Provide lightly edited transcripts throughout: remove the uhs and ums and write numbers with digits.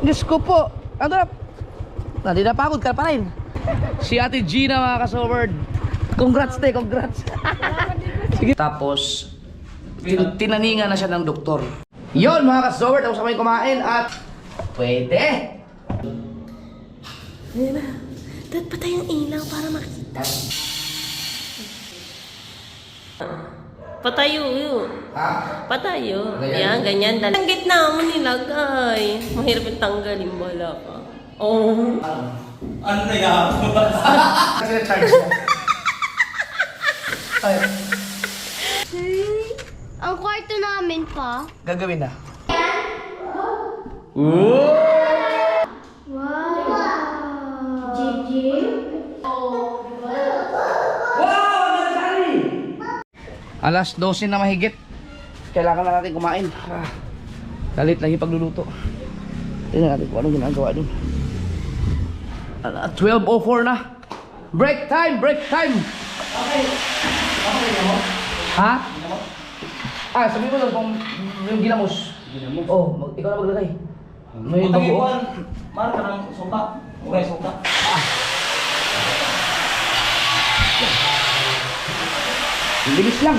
Diyos ko po. Ano na? Napagod ka pa rin. Si Ate Gina mga ka-Soberd. Congrats te, congrats. Sige. Tapos, tinaningan na siya ng doktor. Yon mga ka-Soberd, tapos kami kumain at pwede. Ayan na. Dad, patay ang ilaw para makita. Patayo yun. Patayo. Yan, ganyan. Ang gitna mo nilagay. Mahirap yung tanggalin. Wala ka. Oh. Ano na yan? Kasi na-charge na. Ay, Ang kwarto namin pa. gagawin na. Alas 12 na mahigit. Kailangan na natin kumain. Dalit lang yung pagluluto. Tingnan natin kung anong ginagawa dun. 12:04 na. Break time! Break time! Ha? Sabi mo lang kung yung ginamos. Oh, ikaw na maglagay. May bago. Marka ng suka. Okay, suka. Bilis lang.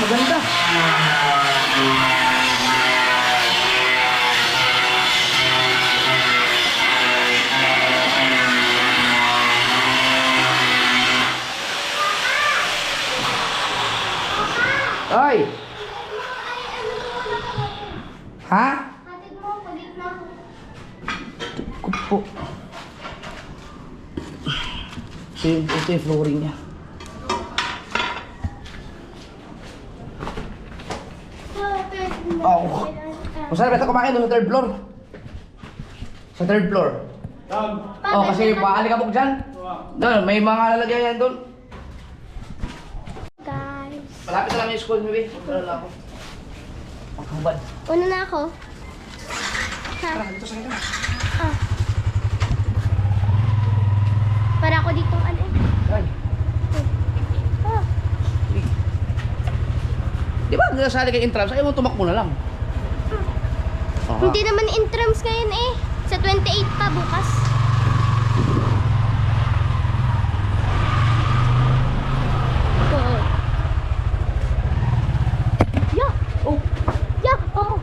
Maganda. Ay! Ha? Hatid mo, palit na ako. Kupo. Ito yung flooring niya. Oh. Kung saan ba ito kumain doon sa third floor? Sa third floor. Oh, kasi maalikabok dyan. Doon, may mga lalagyan doon. Guys. Malapit na lang yung school, maybe. Punta na ako. Magkahubad. Una na ako. Ha? Tara, dito sa kita. Ah. Para ako dito ano eh. Ay, Ah. di ba nasali kay Intrams? Ayaw mo tumakbo na lang. Hindi naman intrams ngayon eh. Sa 28 pa bukas. Oo. Yeah. Oh. Yeah. Oh.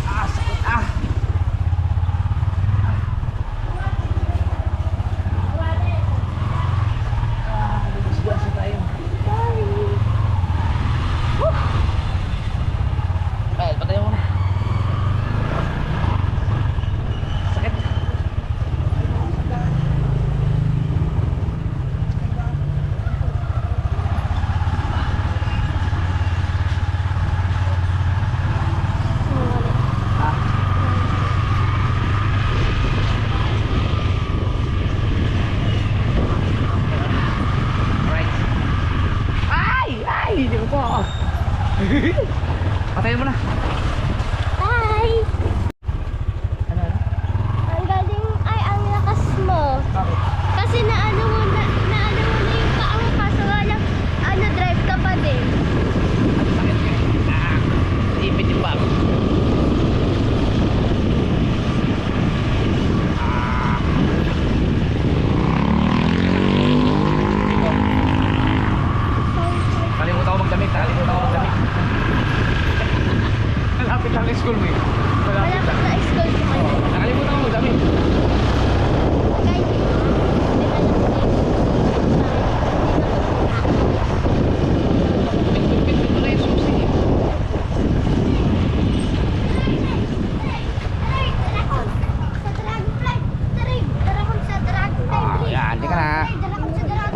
Sakit ah. Disgrasya tayo. Ay, patay mo na. Sakit. Right. Ay! Ay! Hindi ko po. Patayin mo na. Bye. Ano? Ang galing ay ang lakas mo. Bakit? Kasi naano mo na yung paa mo kaso nga lang drive ka pa din. Sakit ka. Ipit yung bago. Kalimutan ko magdamit. Malapit lang ang school mo eh. Malapit Malapit lang. na school ko kayo. Nakalimutan ko magdamit. Guys, Pit-pit mo na yung susi. Yan, di ka na.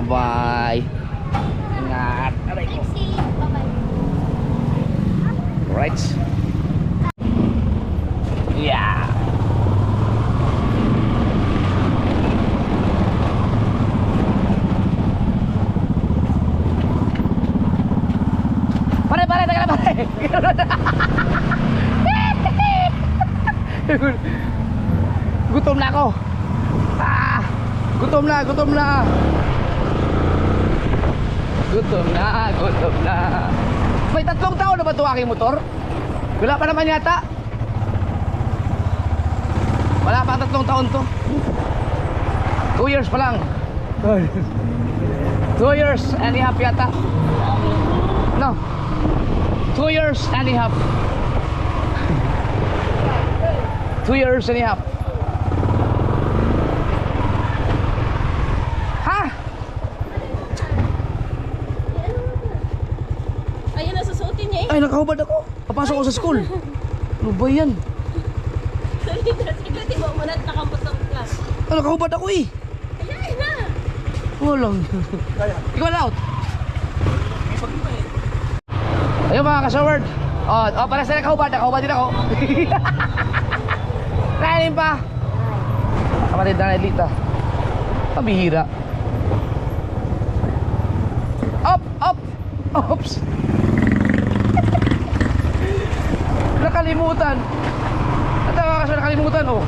Bye. Ingat. Aray ko. Right. Yeah. Gutom na ako. Ah, gutom na. Gutom na. May 3 taon na ba ito aking motor? Wala pa naman yata. Wala pa 3 taon to. 2 years pa lang. 2 years and a half yata. No, 2 years and a half. 2 years and a half. Ha? Ayun na, susuotin niya eh. Ay, nakahubad ako. Papasok ako sa school. Ano ba yan? Sige, di mo muna at nakamputang ka. Ay, nakahubad ako eh. Ayan na. Walang. Ikaw out. Ayun mga kasaward. Para sa nakahubad. Nakahubad din ako. Rainin pa. Kapatid na Nelita. Pabihira. Up. Oops. Nakalimutan. At nakalimutan oh.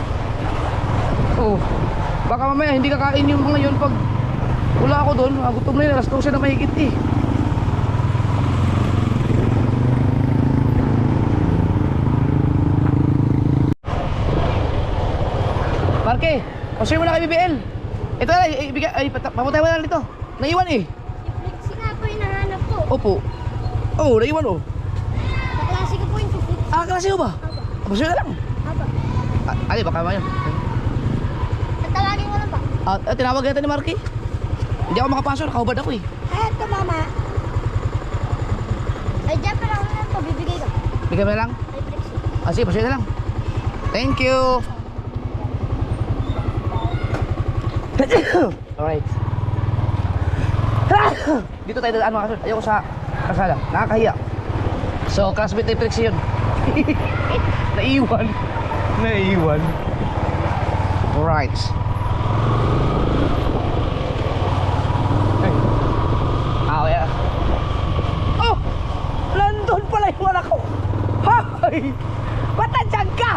Baka mamaya hindi kakain yung mga yun pag wala ako doon. Gutom na yun. Alas 12 na mahigit eh. Marke, pasuyo mo na kay BBL. Ito na, pamutay mo na lang dito. Naiwan eh. Flexi nga po yung nahanap ko. Opo. Oo, naiwan oh. Kaklase ko po yung flexi. Klase mo ba? Pasuyo na lang. Aba. Ali, baka mayan. Tatawagin mo lang ba? Tinawag natin ni Marky. Hindi ako makapasok, nakahubad ako eh. Ito mama. Ay, dyan pa lang lang po. Bibigay ko. Bigyan mo na lang. Ay, flexi. Sige, pasuyo na lang. Thank you. Alright. Dito tayo dadaan mga kasunod. Ayoko sa kasala. Nakakahiya. So, classmate ni Trixie yun. Naiwan. Alright. Yeah. Oh! Nandun pala yung anak ko. Hay! Ba't nandiyan ka?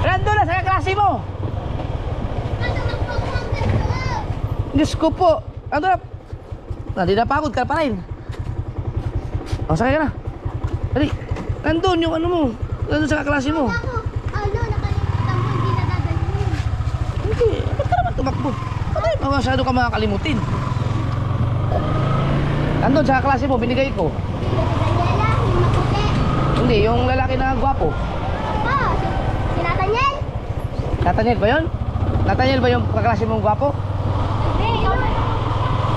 Nandun na sa kaklase mo. Diyos ko po. Ano na? Hindi napagod ka pa rin. Sakay ka na. Dali. Nandun yung ano mo. Nandun sa kaklase mo. Ako, nakalimutan mo, hindi nadadalhin. Hindi. Ba't ka naman tumakbo? Patay, masyado ka makakalimutin. Nandun sa kaklase mo, binigay ko. Daniela, yung maputi. Hindi, yung lalaki na gwapo. Oh, si Nathaniel? Nathaniel ba yun? Nathaniel ba yung kaklase mong gwapo? Hindi, ikaw.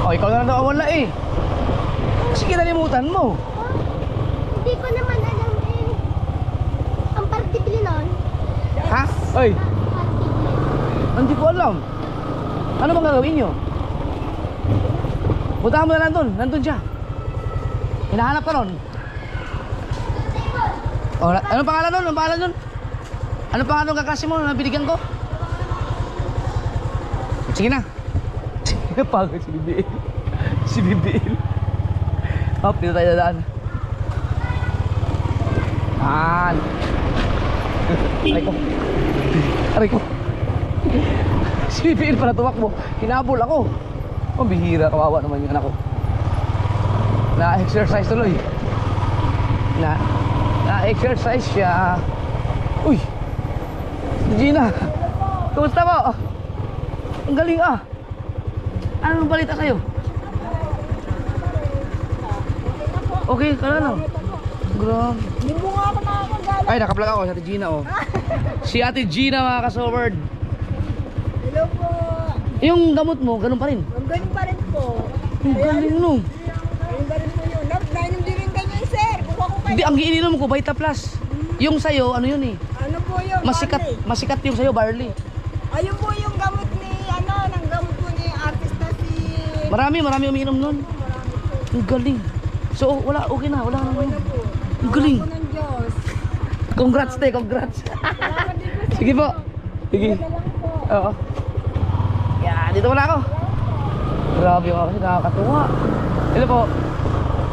Oh, ikaw na lang daw wala eh. Kasi kinalimutan mo. Hindi ko naman alam eh. Ang particle nun. Ha? Oy, Particle. hindi ko alam. Ano bang gagawin nyo? Puntahan mo na nandun. Nandun siya. Hinahanap ka nun. Oh, anong pangalan nun? Anong pangalan nun? Anong pangalan ng kaklase mo na binigyan ko? Sige na. Pagod si BBL. Si BBL. Hop, dito tayo dadaan. Aray ko. Si BBL pala tumakbo. Hinabol ako. Oh, bihira. Kawawa naman yung anak ko. Na-exercise tuloy. Na-exercise siya. Uy! Gina! Kumusta mo? Ang galing ah! Anong balita sa'yo? Okay ka na lang. Grabe. Hindi mo nga ako nakakagala. Ay, nakaplug ako si Ate Gina oh. Si Ate Gina mga kasoward. Hello po. Yung gamot mo, ganun pa rin. Ang galing pa rin po. Ang galing no. Ang galing po yun. Nainom din rin ganyan, sir. Kuha ko kayo. Hindi, ang iniinom ko, Vita Plus. Yung sa'yo, ano yun eh. Ano po yun? Masikat yung sa'yo, barley. Ayun po yung gamot ni, ng gamot po ni artista si... Marami umiinom nun. Ang galing. So, wala, okay na, wala naman. Ang galing. Ako ng Diyos. Congrats te, congrats. Salamat din po. Sige po. Sige. Ito lang po. Oo. Yan, dito muna ako. Grabe yung kasi nakakatuwa. Hello po.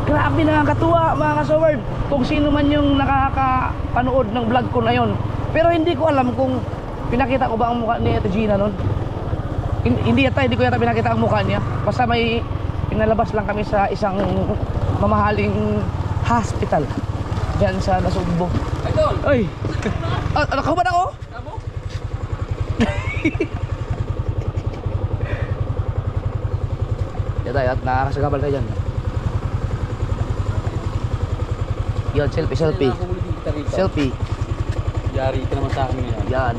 Grabe nakakatuwa mga kasoward. Kung sino man yung nakakapanood ng vlog ko na yon, Pero hindi ko alam kung pinakita ko ba ang mukha ni Ate Gina nun. Hindi ko yata pinakita ang mukha niya. Basta may pinalabas lang kami sa isang mamahaling hospital diyan sa Nasugbo. Idol! Ay! Ano ka ba na ako? Tamo? Yan tayo at nakakasagabal tayo dyan. Yan, selfie. Selfie. Yari ka naman sa akin ngayon. Yan.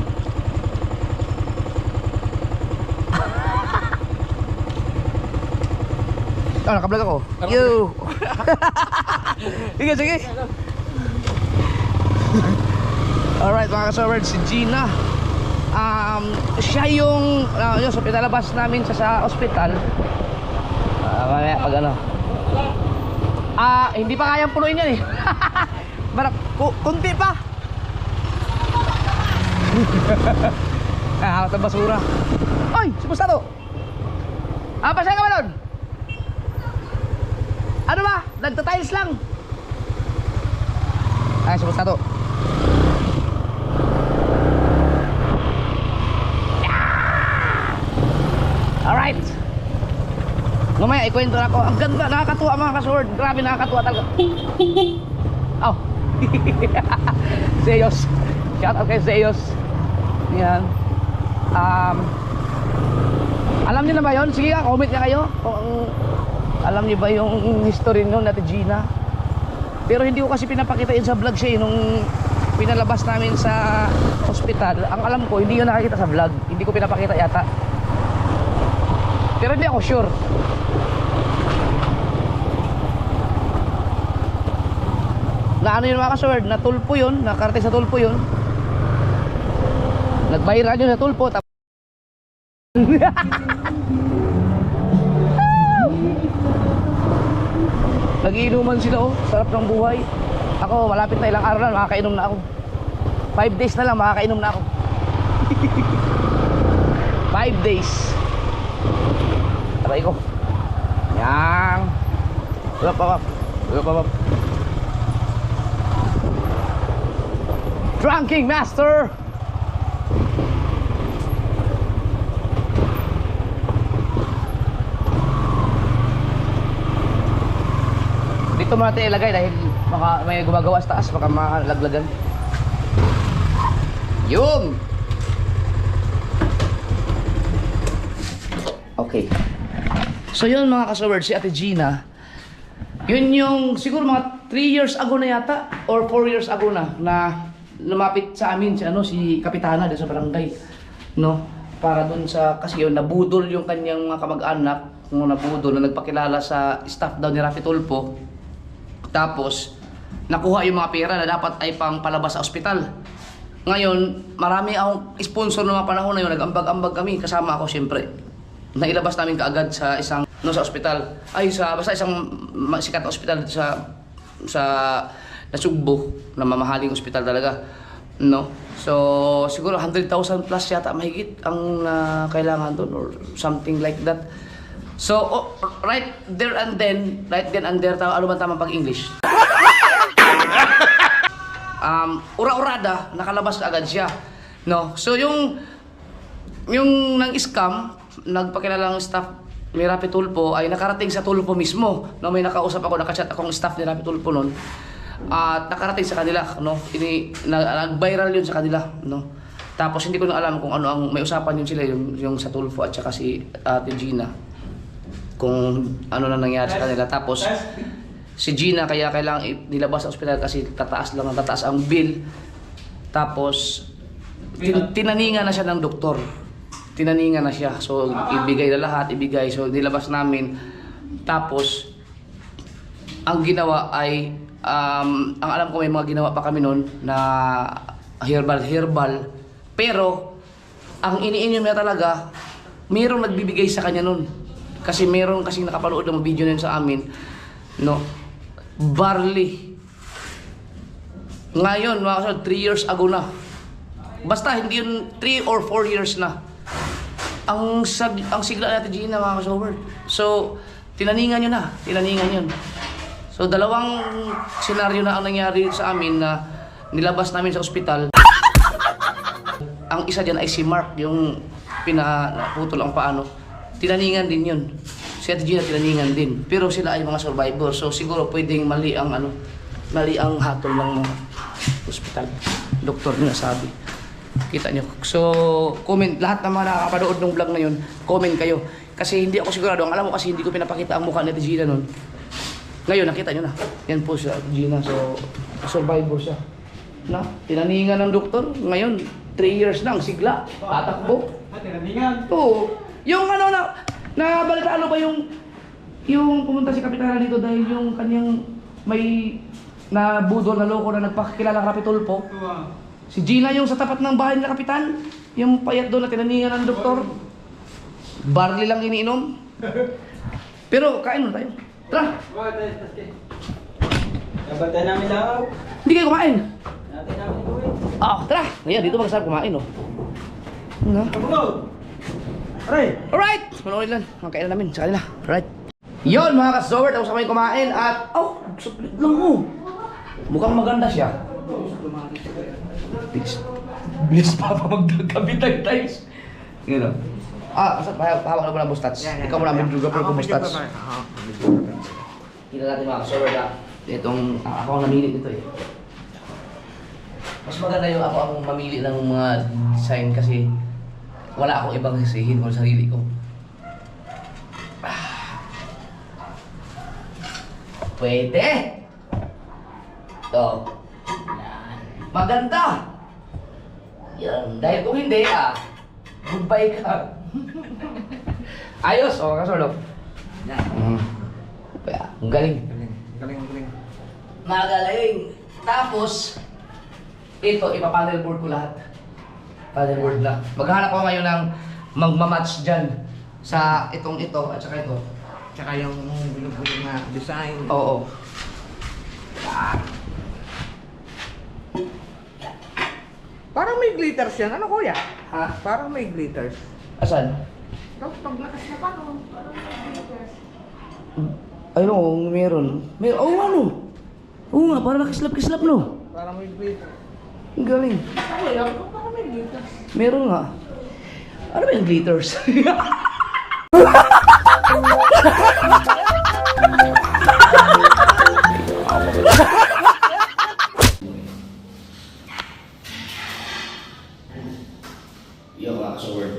Nakablog ako. Yo! Sige, sige. Alright mga kasaward, si Gina. Siya yung so pinalabas namin sa ospital. Mamaya pag ano. Hindi pa kayang punuin yan eh. Kunti pa. Nakakot ang basura. Oy! Simusta to? Pasaya ka ba nun? Ano ba? Nagtatiles lang. Simusta to? Alright. Mamaya ikwento na ako. Ang ganda, nakakatuwa mga kasword. Grabe nakakatuwa talaga. Oh. Zeus. Shout out kay Zeus. Yan. Alam niyo na ba yun? Sige ka, comment niya kayo kung alam niyo ba yung history nyo na Gina. Pero hindi ko kasi pinapakita yun sa vlog siya nung pinalabas namin sa hospital. Ang alam ko, hindi yun nakakita sa vlog. Hindi ko pinapakita yata. Pero hindi ako sure. Na ano yun mga kasword, na tulpo yun, nakarating sa tulpo yun. Nag-viral yun sa tulpo. Nagiinuman sila oh, sarap ng buhay. Ako malapit na ilang araw na makakainom na ako. 5 days na lang makakainom na ako. 5 days. Taray ko. Yan. Up. Drunking Master. Dito mo natin ilagay dahil baka may gumagawa sa taas, baka malaglagan. Yun! Okay. So yun mga kasaward, si Ate Gina, yun yung siguro mga 3 years ago na yata or 4 years ago na lumapit sa amin si Kapitana doon sa barangay, no? Para doon sa, kasi yun, nabudol yung kanyang mga kamag-anak, nabudol na nagpakilala sa staff daw ni Rafi Tulfo. Tapos nakuha yung mga pera na dapat ay pang palabas sa ospital. Ngayon, marami akong sponsor ng mga panahon na yun, nag-ambag-ambag kami, kasama ako syempre. Nailabas namin kaagad sa isang sa ospital. Basta isang sikat na ospital sa Nasugbo, na mamahaling ospital talaga, no? So siguro 100,000 plus yata mahigit ang kailangan doon or something like that. So right then and there, ano ba tama pag English? Ura-urada, nakalabas agad siya, no? So yung nang scam, nagpakilalang staff ni Rafi Tulfo ay nakarating sa Tulfo mismo, no? May nakausap ako, nakachat akong staff ni Rafi Tulfo noon. At nakarating sa kanila, no? Nag-viral yun sa kanila, no? Tapos hindi ko na alam kung ano ang may usapan yun sila, yung sa Tulfo at saka si Ate Gina, kung ano na nangyari sa kanila. Tapos si Gina kaya kailangan nilabas sa ospital kasi tataas ang bill. Tapos tinaningan na siya ng doktor. Tinaningan na siya. So ibigay na lahat, so nilabas namin. Tapos ang ginawa ay ang alam ko may mga ginawa pa kami noon na herbal. Pero ang iniinom niya talaga, mayroong nagbibigay sa kanya noon. Kasi mayroong kasing nakapanood ng video na yun sa amin, no? Barley. Ngayon, mga kasod, 3 years ago na. Basta hindi yun 3 or 4 years na. Ang sigla natin Gina, mga kasoward. So, tinaningan yun. So, dalawang senaryo na ang nangyari sa amin na nilabas namin sa ospital. ang isa dyan ay si Mark, yung pinaputol ang paano. Tinaningan din yun. Si Ate Gina tinaningan din. Pero sila ay mga survivor. So siguro pwedeng mali ang hatol ng mga hospital. Doktor nyo nasabi. Kita nyo. So, comment. Lahat ng mga nakakapanood ng vlog na yun, comment kayo. Kasi hindi ako sigurado. Ang alam mo kasi hindi ko pinapakita ang mukha ni Ate Gina nun. Ngayon, nakita nyo na. Yan po siya, Ate Gina. So, survivor siya. Na, tinaningan ng doktor. Ngayon, 3 years lang, sigla. Tatakbo. Tinaningan? Oo. Yung nabalita ba yung pumunta si Kapitana dito dahil yung kanyang may budol na loko na nagpakilala kay Rapitulpo. Si Gina yung sa tapat ng bahay ni Kapitan, yung payat doon na tinaningan ng doktor. Barley lang iniinom. Pero kain muna tayo. Tara! Nabantay namin lang. Hindi kayo kumain. Natin namin gawin. Tara! Ngayon, dito mag-sarap kumain, oh. No? Alright! Manood lang. Ang kainan namin sa kanila. Alright. Yon mga ka-Zoward, tapos kami kumain at... Suplit lang mo. Mukhang maganda siya. Bilis pa magkabitag times. Yun o. Pahawak na mo na bustats. Ikaw mo namin juga pero kung bustats. Kita natin mga ka-Zoward ha. Itong ako ang namili nito eh. Mas maganda yung ako ang mamili ng mga design kasi wala akong ibang sisihin ko sa sarili ko. Pwede! Ito. Yan. Maganda! Yan. Dahil kung hindi goodbye ka. Ayos! O, kasolok. Yan. Ang galing. Galing. Magaling! Tapos, ito, ipapanel board ko lahat. Panel board lang. Maghanap ko ngayon ng magmamatch dyan sa ito at saka ito. Tsaka yung bilog-bilog na design. Oo. Parang may glitters yan. Ano kuya? Ha? Parang may glitters. Asan? Tapos paglakas na paano? Parang may glitters. Ayun, meron. Ano? Oo nga, parang nakislap-kislap, no? Parang may glitters. Ang galing. Kuya, parang may glitters. Meron nga. Ano ba yung glitters? Yung mga ka-Zoward,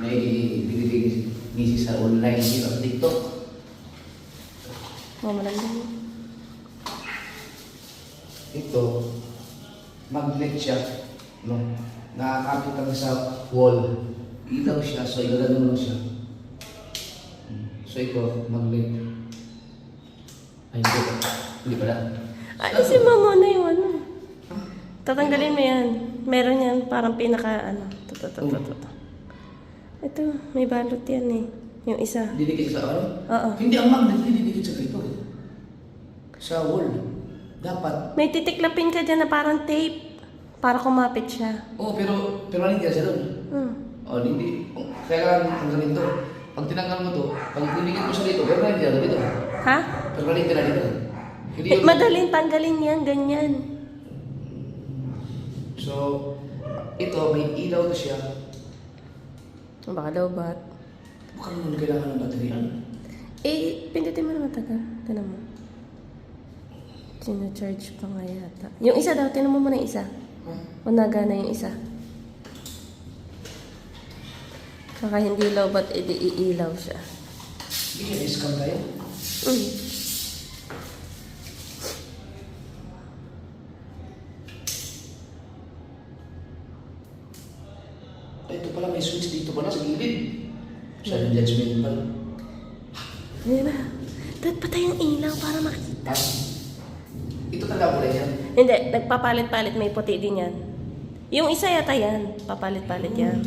may binibigay misis sa online dito sa TikTok. Malambing. Ito, magnet siya, no? Nakakapit kami sa wall. Ilaw siya, so igagano mo lang siya. So ito, magnet. Ay, hindi pala. Alisin mo muna yung ano. Tatanggalin mo yan. Meron yan, parang pinaka Ito, may balot yan eh. Yung isa. Didikit sa ano? Oo. Hindi, ang magnet hindi didikit sa ito. Sa wall. Dapat. May titiklapin ka dyan na parang tape. Para kumapit siya. Oo, pero permanente siya doon. Oh, hindi. Kailangan tanggalin to. Pag tinanggal mo to, pag dinigit mo siya dito, permanente na dito. Ha? Permanente na dito. Hindi yun. Madaling tanggalin yan, ganyan. So, ito, may ilaw na siya. Baka daw ba't? Baka naman kailangan ng bateryan. Pindutin mo naman taga. Tinan mo. Sino-charge pa nga yata. Yung isa daw, tinan mo muna yung isa. O nagana yung isa. Saka hindi low ba't iilaw siya. Hindi siya discount tayo. Ito pala may switch dito pala sa gilid. Siya yung judgmental. Hindi na. Dapat patay ang ilaw para makita. Ito talaga pala yan. Hindi, nagpapalit-palit. May puti din yan. Yung isa yata yan. Papalit-palit yan.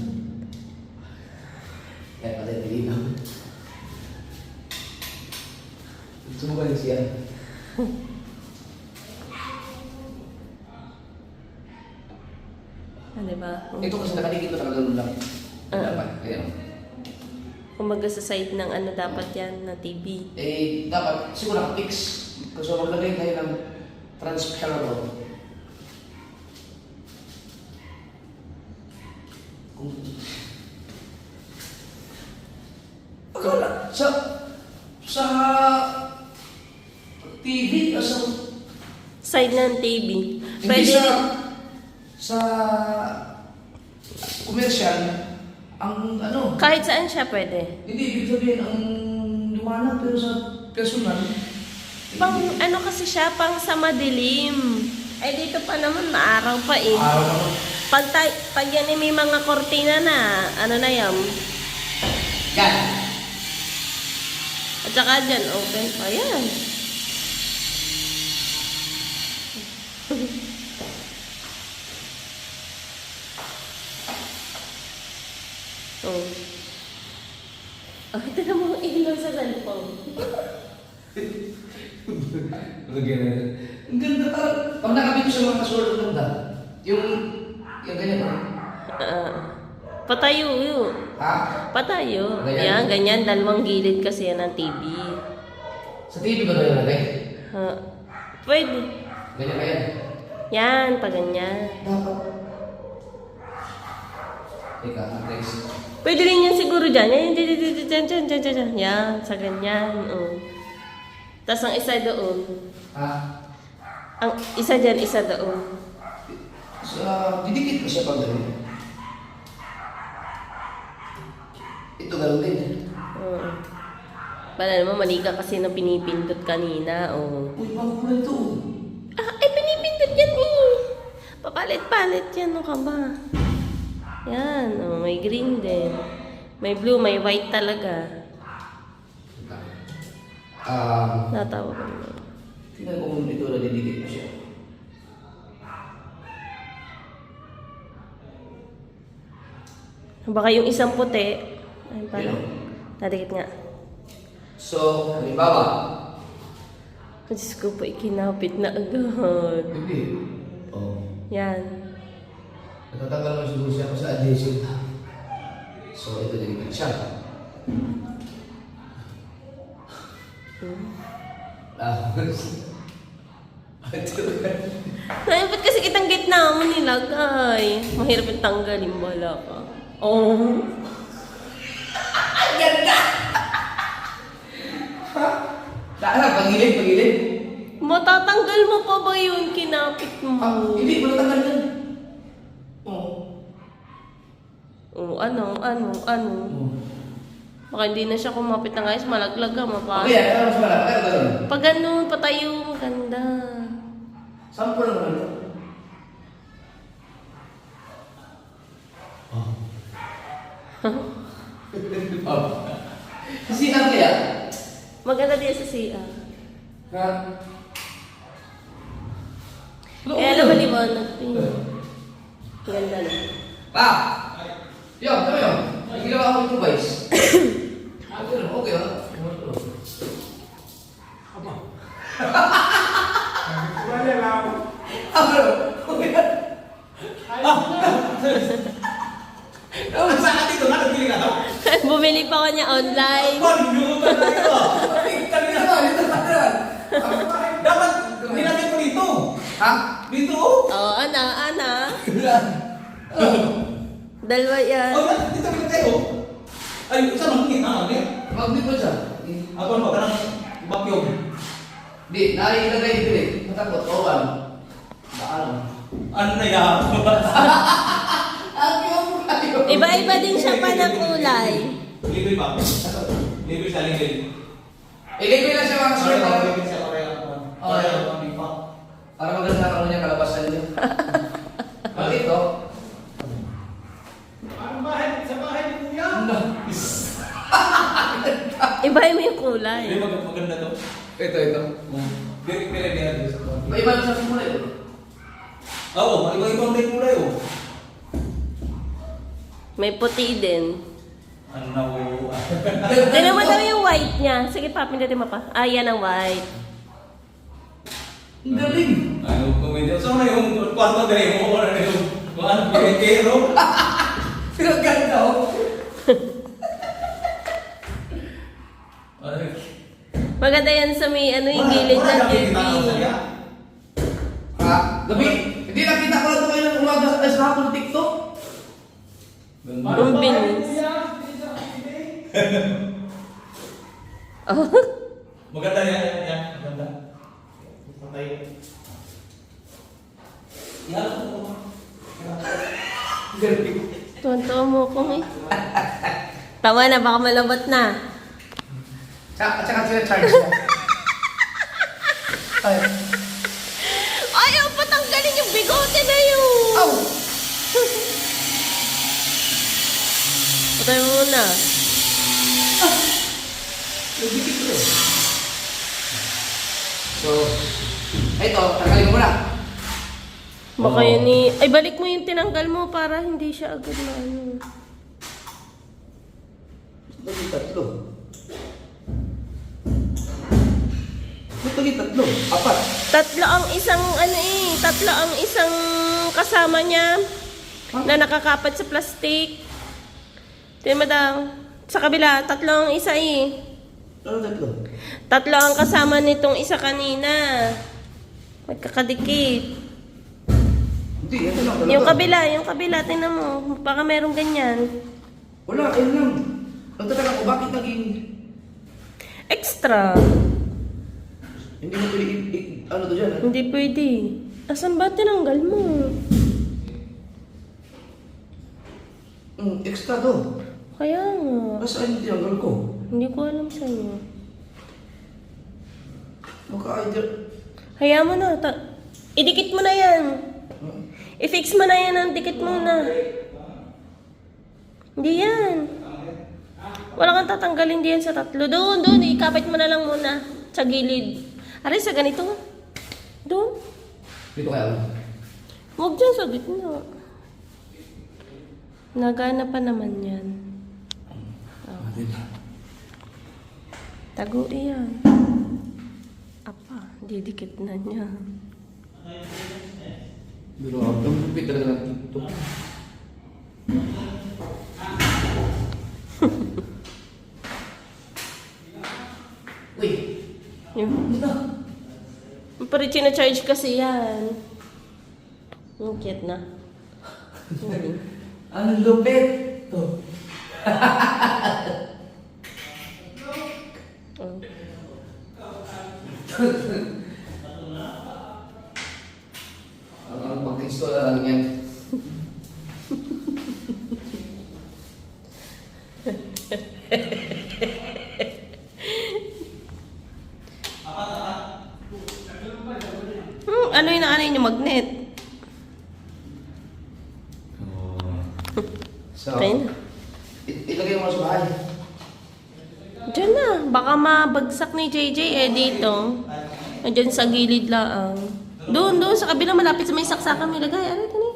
Kaya pala yung ilaw. Gusto mo ba rin siya? Diba? Ito kasi nakaligid na talaga doon lang. Dapat. Kaya. Kumbaga sa side ng ano dapat yan, na TV. Dapat siguro naka-fix. Kasi maglagay tayo ng transparent. sa TV o sa Side ng TV. hindi Pwede sa commercial ang ano kahit saan siya pwede. hindi ibig sabihin ang liwanag pero sa personal Pang ano kasi siya, pang sa madilim. Ay dito pa naman, maaraw pa eh. araw naman. Pag yan eh, may mga kortina na, ano na yan. Yan. At saka dyan, open pa yan. Oh. Oh, tignan mo ang ilaw sa cellphone. Ang ganda talaga. Pag nakabit ko sa mga kasulat ng ganda, yung ganyan ba? Patayo yun. Ha? Patayo. Ganyan? Yan, ganyan. Dalawang gilid kasi yan ng TV. Sa TV ba ito yung lagay? Pwede. Ganyan ba yan? Yan, pa ganyan. Dapat. Teka, Trace. Pwede rin yan siguro dyan. Yan, dyan. Yan, sa ganyan. Tapos ang isa doon. Ha? Ang isa dyan, isa doon. Didikit ko siya pag gano'n. Ito gano'n din. Pala naman, mali ka kasi na pinipindot kanina. Uy, bago ko na ito. Pinipindot yan eh. Papalit-palit yan, ano ka ba? Yan, may green din. May blue, may white talaga. Natawa ko naman. Tingnan ko kung ito na didikit ko siya. Baka yung isang puti. Ay, parang. Yun. Nadikit nga. So, halimbawa, Diyos ko po, ikinapit na agad. hindi. Oh. Yan. Natatanggal mo siguro siya sa adjacent. So, ito didikit siya. Ay, ba't kasi kitang gitna mo nilagay? Mahirap yung tanggalin, bala ka. Oh. Saan? Pagilid? Matatanggal mo pa ba yun? Kinapit mo. Hindi, wala tanggal yan. Oo. Oh, ano? Baka hindi na siya kumapit ng ayos, malaglag ka, mapasok. Okay, ano mas malaki? Kaya gano'n. Pag ganun, patayo, maganda. Sample lang naman ito. Kasi ano kaya? Maganda din sa CR. Ha? Kaya naman liwanag din. Ganda na. Pa! Yo, tama yun. May ginawa ako ito, guys. Okay, ha? Wala lang. Saan ka dito? Nakabili ka to? Bumili pa ako niya online. Pag-luto na ito. Dapat, nilagay mo dito. Ha? Dito. Oo, ana. Dalawa yan. Oh, dito ka tayo. Ay, saan ang hinahan eh? Magdi po siya. Ako ano, kanang vacuum. Di, nailagay dito eh. Matakot, o ano? Paano? Ano na yan? Iba-iba din siya pa ng kulay. Libre ba? Libre siya, libre. Ilagay na siya mga kasulat. Libre siya, pareha. Para maganda ang niya kalabasan niya. Bakit to? Sa bahay ni Kuya. Iba mo yung kulay. Hindi, maganda to. Ito. Dire dito. Iba na sa simula ito. Oo, iba-ibang may kulay oh. May puti din. Ano na po? Tignan mo daw yung white niya. Sige pa, pindutin mo pa. Ah, yan ang white. Ang galing. Ano po medyo? So na yung kwarto dere mo na yung ano pinitero. Ang ganda oh. Maganda yan sa may ano yung gilid ng TV. Ha? Gabi? Hindi nakita ko lang ito kayo ng umaga sa hapon TikTok. Ang bilis. Maganda yan, yan. Maganda. Patay. Yan. Tuwan-tuwa mo kong eh. Tama na, baka malabot na. At saka sila-charge niya. Ay. Ayaw patanggalin yung bigote na yun. Aw! Patay mo muna. Nagdikit ko eh. So, ito, tanggalin ko muna. Baka yun eh. Ay, balik mo yung tinanggal mo para hindi siya agad na ano. Ba't yung tatlo? Ba't yung tatlo? Apat. Tatlo ang isang kasama niya na nakakapat sa plastic. Tingnan mo daw. Sa kabila, tatlo ang isa eh. Ano tatlo? Tatlo ang kasama nitong isa kanina. Magkakadikit. Hindi, ito lang talaga. Yung kabila, tingnan mo. Baka merong ganyan. Wala, ayun lang. Nagtataka ko, bakit naging... Extra. Hindi mo pwede ano to dyan? Hindi pwede. Asan ba tinanggal mo? Extra to. Kaya nga. Nasaan yung tinanggal ko? Hindi ko alam sa'yo. Maka-either... Hayaan mo na. Idikit mo na yan. I-fix mo na yan ang dikit mo na. Hindi yan. Wala kang tatanggalin diyan sa tatlo. Doon. Ikapit mo na lang muna. Sa gilid. Aray, sa ganito. Doon. Dito kaya? Huwag dyan sa gitna. Nagana pa naman yan. Tago iyan. Apa, didikit na niya. Pero ang lupit talaga ng TikTok. Uy! Yun. Pero charge kasi yan. Ang cute na. Ang lupit! To. Ang pag-install na lang yan. Ano yung yung magnet? So, Okay na. ilagay mo na sa bahay. Diyan na. Baka mabagsak ni JJ dito. Diyan sa gilid lang. Doon sa kabila malapit sa may saksakan may lagay. Ano ito ni?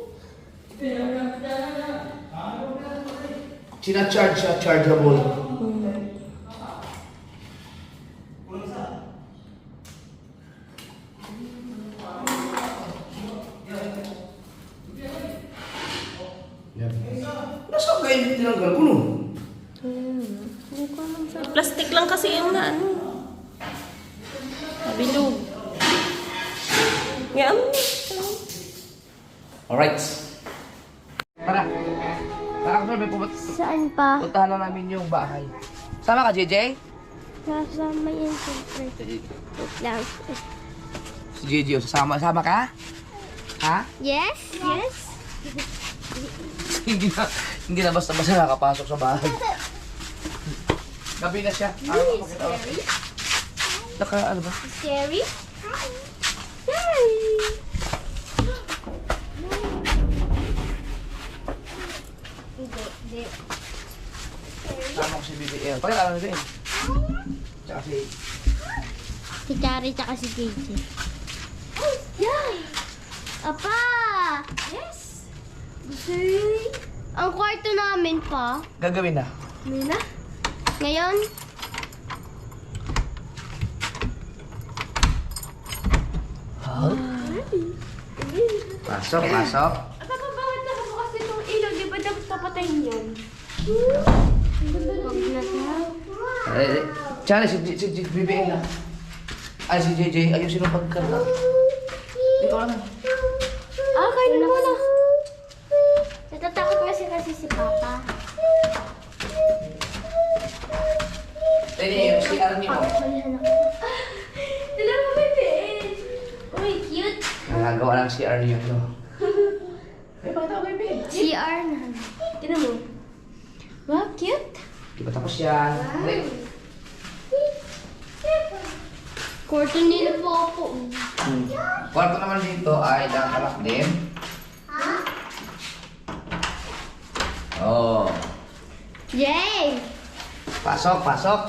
Sina-charge siya, chargeable. Nasaan kayo yung tinanggal ko nun? Hindi ko alam sa'yo. Plastic lang kasi yung na ano. Bilog. Yan. Alright. Tara. Tara ko may Saan pa? puntahan na namin yung bahay. Sama ka, JJ? Kasama yan siyempre. Wait lang. Si JJ, sama ka? Ha? Yes? Yes? hindi na basta-basta nakapasok sa bahay. Gabi na siya. Pakita ko. Scary? Ano ba? Scary? Scary! Hindi. Tama ko si BBL. Pakita ko na rin. Tsaka si... Si Kari tsaka si JJ. Yay! Apa! Yes! Okay. Ang kwarto namin pa. Gagawin na. Mina? Ngayon? Pasok. Bakit nakabukas itong ilaw? Di ba dapat papatayin yan? Huwag na daw. Tsaka si BBL na. Ay, si JJ. Ayusin ang pagkarga. Dito ka na. Kain mo na. Natatakot kasi si Papa. Yan yung CR niyo. Dalawa may pen. Uy, cute. Nagagawa ng CR niyo. No? CR na. Tignan mo. Wow, cute. Di ba tapos yan? Wait. Kwarto nila po. Kwarto naman dito ay nakakalak din. Oh. Yay! Pasok, pasok.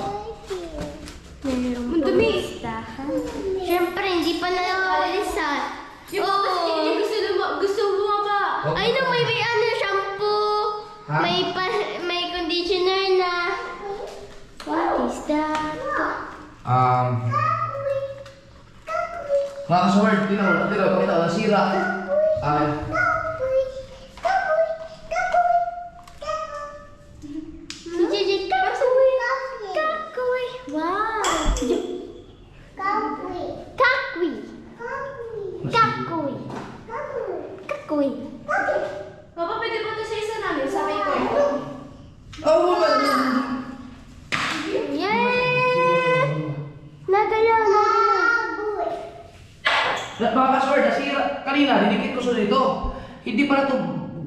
Ang dumi. Siyempre, hindi pa nawawalisan. Gusto mo ba? Ay, no, may ano, shampoo. Ha? May conditioner na. What is that? Mga kasaward, pakita, nasira. Si Kakoy. Kakoy. Wow. Kakoy. Kakoy. Kakoy. Papa, pwede ba ito sa isa namin? Sakay ko. Oh, Yay! Nagalaw. mga kasaward, nasira. Kanina, dinikit ko sa dito. Hindi pala to,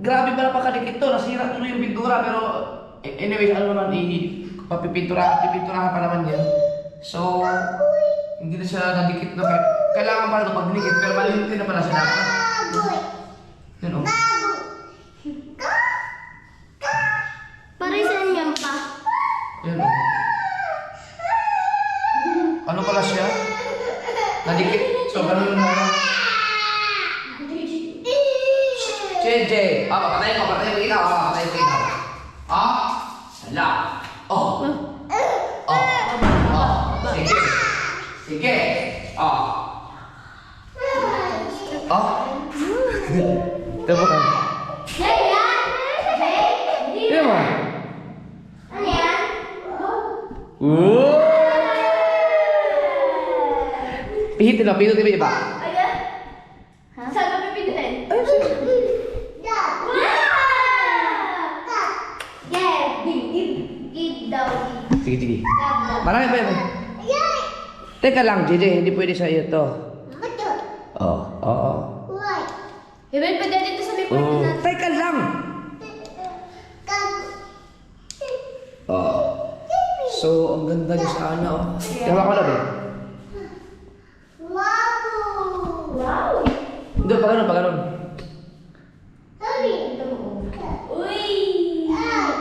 grabe pala pakadikit to. Nasira tuloy yung pintura, pero anyways, ano naman, pipinturahan pa naman yan. So, hindi na siya nadikit na. Kailangan pala ito pag dinikit, pero maliit na pala siya dapat. Yun o. Parisan yan pa. Yun o. Ano pala siya? Nadikit. So, ganun na. JJ! Papatayin ko ikaw. Papatayin ko ikaw. Hala. Oh. Sige. Sige. Tama ka. Tignan mo. Ano yan? Pihitin lang, pihitin ba? Saan ba pipindutin? Yeah, give daw. Sige. Marami pa yan. Teka lang, JJ, hindi pwede sa iyo to. Oo. Even pwede dito sa may kwarto natin. Teka lang! So, ang ganda niya sana, oh. Yawa ko lang, eh. Wow! Hindi, pag ganun. Uy!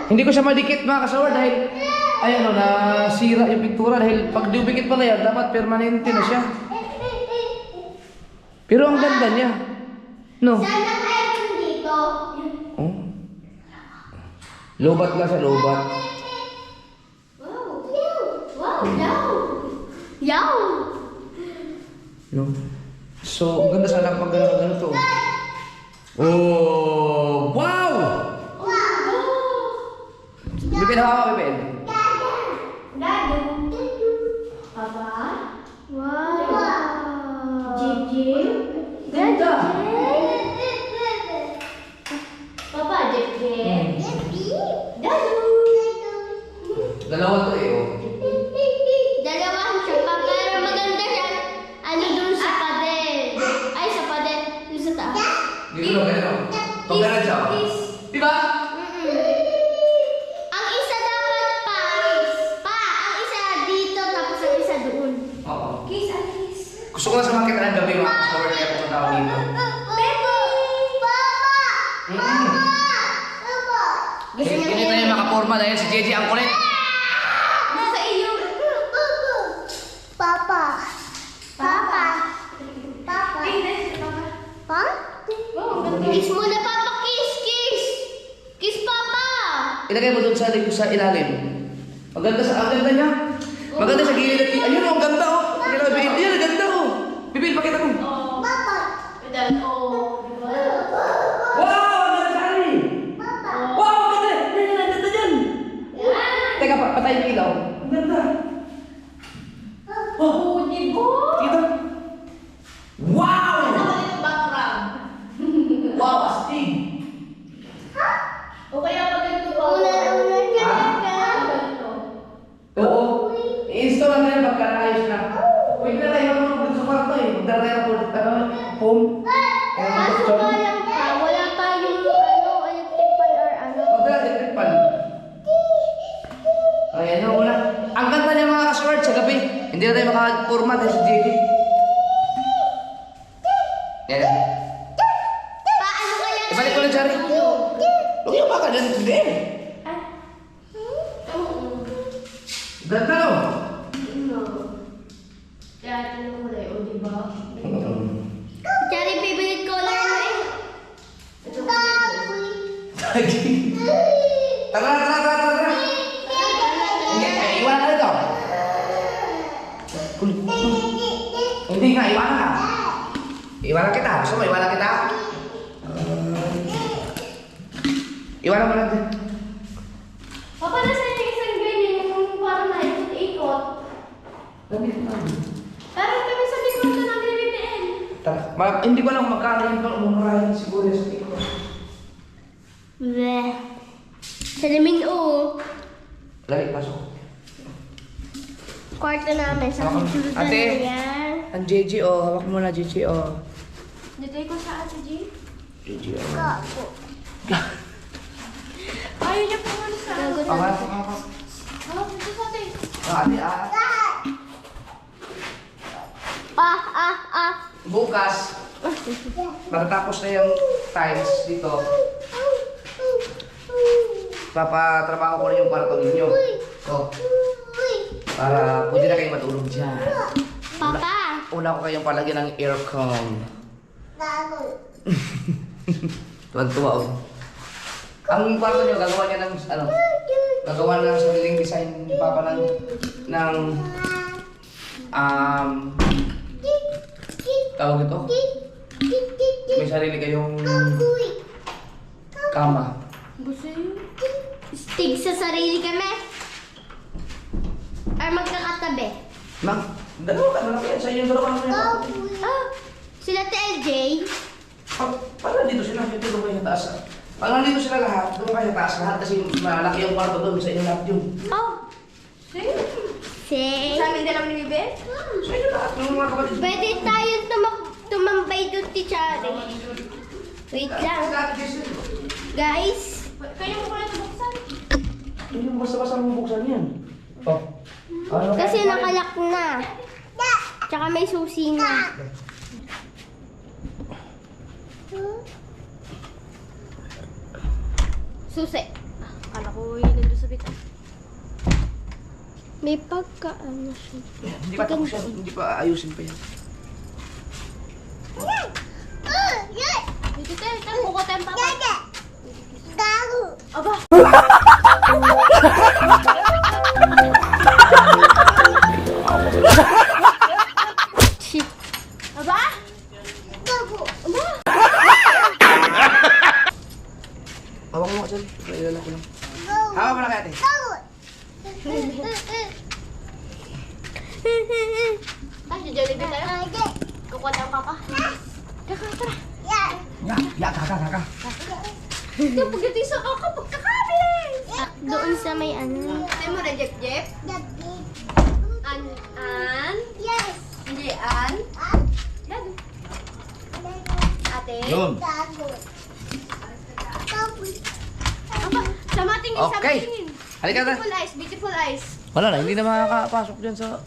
Hindi ko siya madikit, mga kasawar, dahil, nasira yung pintura, dahil pag diubikit pala yan, dapat permanente na siya. Pero ang ganda niya. No? Saan ang aircon dito? Oh. Lobat lang siya, lobat. Yaw! No? So, ang ganda sana pag gano'n to. Oh! Wow! Bipin, hawa, Bipin. Dado. Papa? Wow! Gigi? Ganda! Papa, Gigi? Dado. Dalawa to eh, oh. Dalawahan siya pa, pero maganda siya. Ano dun sa pader? Ay, sa pader. Dun sa taas. Dito, gano'n. Pag gano'n siya. Diba? Ang isa dapat ang isa dito, tapos ang isa doon. Oo. Kiss. Gusto ko na sa makita ng gabi, mga kasawar, kaya pumunta ako dito. Gusto niya Ganito na yung makaporma dahil si JJ ang kulit. Sa iyo. Papa. Pa? Kiss mo na, Papa. Kiss. Kiss, Papa. Ilagay mo doon sa ilalim. Maganda niya. Maganda sa gilid at ayun oh, ang ganda oh. Grabe, yan ang ganda oh. Bibil, pakita mo. Wow, ang ganda sari. Wow, ang ganda. Yan, ang ganda dyan. Teka, patayin mo ilaw. Ang ganda. Oh, kita. Wow! Wow, astig. O kaya pag ganito ba? Una. Oo. forma dahil si JJ. Yan. Paano kaya? Ibalik ko na, Jari. Huwag yung baka dyan. Hindi. Ganda, no? Cherry favorite color mo eh. Tara. Hindi, iwanan ka dito. Hindi nga, iwanan ka. Iwanan kita. Gusto mo, iwanan kita? Iwanan mo lang din. Papa, nasa yung isang ganyan yung parang naikot-ikot. Parang kami sa likod na ng BBM. Tara. Hindi ko alam magkano yun. Mumurahin siguro sa TikTok. Bleh. Salamin o. Lagi, pasok. Kwarto namin sa susunod na Ate. yan. Ang JJ, oh. Hawak mo na, JJ, oh. Dito ko sa Ate G. JJ, oh. Gago. Ayaw niya po ano sa... Gago Okay, na. Oh, dito sa atin. Ate, bukas, matatapos na yung tiles dito. Papatrabaho ko na yung kwarto ninyo. So, para pwede na kayo matulog dyan. Papa. Una ko kayong palagyan ng aircon. Tuwan-tuwa, oh. Ang kwarto nyo, gagawa niya ng, gagawa na ng sariling design ni Papa ng tawag ito? May sarili kayong kama. Stig sa sarili kami. Or magkakatabi. Dalawa ka, malaki yan. Sa inyo, dalawa ka naman. Sila TLJ. Pag nandito sila, dito doon kayo sa taas. Pag nandito sila lahat, doon kayo sa taas lahat kasi malaki yung kwarto doon sa inyo lahat yun. Same. Sa amin dalawa ni Bebe? Sa inyo lahat, yung mga kapatid. Pwede tayong tumambay doon, Tichari. Wait lang. Guys. Kaya mo pala ito buksan? Hindi mo basta-basta mabuksan yan. Oh. Ano Kasi nakalak na. Tsaka may susi na. Susi. Akala ko yun nandun sa bitan. May pagkaano siya. Hindi pa tapos yan. Hindi pa ayusin pa yan. Dito tayo, kuko tayo papa. Aba! Shit. Aba! Hawak mo ka dyan. Ilan ko lang. Hawak mo na kaya ate. Ay, si Jollibee tayo. Kuko tayo papa. Kaka. Ito, pagdating sa kaka, pagkakabilis! Doon sa may ano. Tayo mo na, Jep? Yes. Hindi, An? Dado. Ate? Yun. Aba, sama tingin, sama Okay. tingin. Halika na. Beautiful eyes, beautiful eyes. Wala na, hindi na makakapasok dyan sa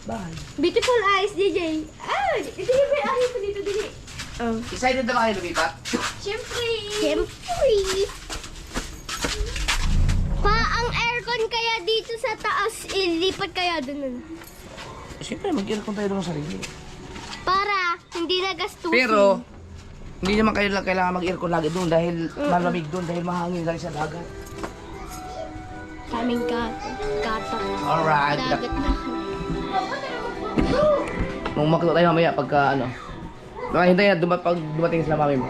bahay. Beautiful eyes, DJ. Ay, ito yung may ari ko dito, DJ. Excited na ba kayo lumipat? Siyempre. Siyempre. Pa, ang aircon kaya dito sa taas, ilipat kaya doon. Siyempre, mag-aircon tayo doon sa sarili. Para hindi na gastusin. Pero, hindi naman kayo lang kailangan mag-aircon lagi doon dahil malamig doon dahil mahangin galing sa dagat. Kaming katak. Alright. Dagat na. Nung makita tayo mamaya pagka ano. Baka hintayin na pag dumating sila mami mo.